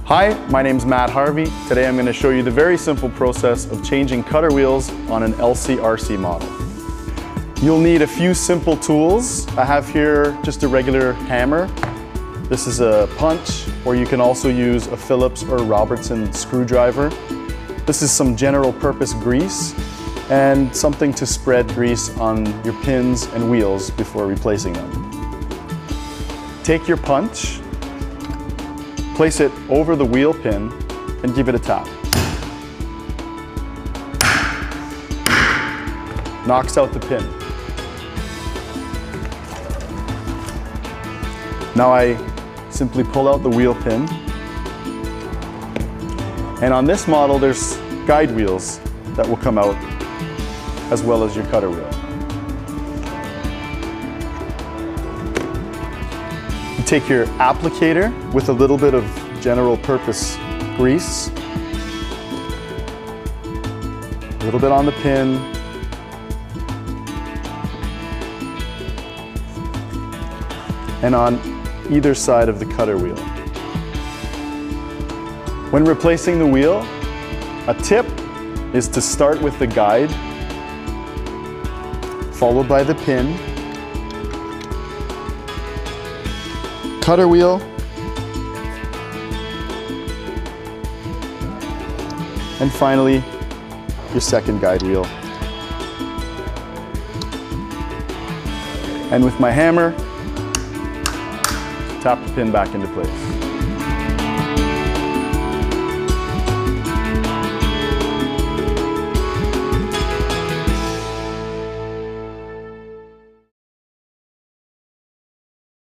Hi, my name's Matt Harvey. Today I'm going to show you the very simple process of changing cutter wheels on an LC-RC model. You'll need a few simple tools. I have here just a regular hammer. This is a punch, or you can also use a Phillips or Robertson screwdriver. This is some general purpose grease and something to spread grease on your pins and wheels before replacing them. Take your punch, place it over the wheel pin and give it a tap. Knocks out the pin. Now I simply pull out the wheel pin. And on this model, there's guide wheels that will come out as well as your cutter wheel. You take your applicator with a little bit of general purpose grease, a little bit on the pin, and on either side of the cutter wheel. When replacing the wheel, a tip is to start with the guide, followed by the pin, cutter wheel, and finally your second guide wheel. And with my hammer, tap the pin back into place.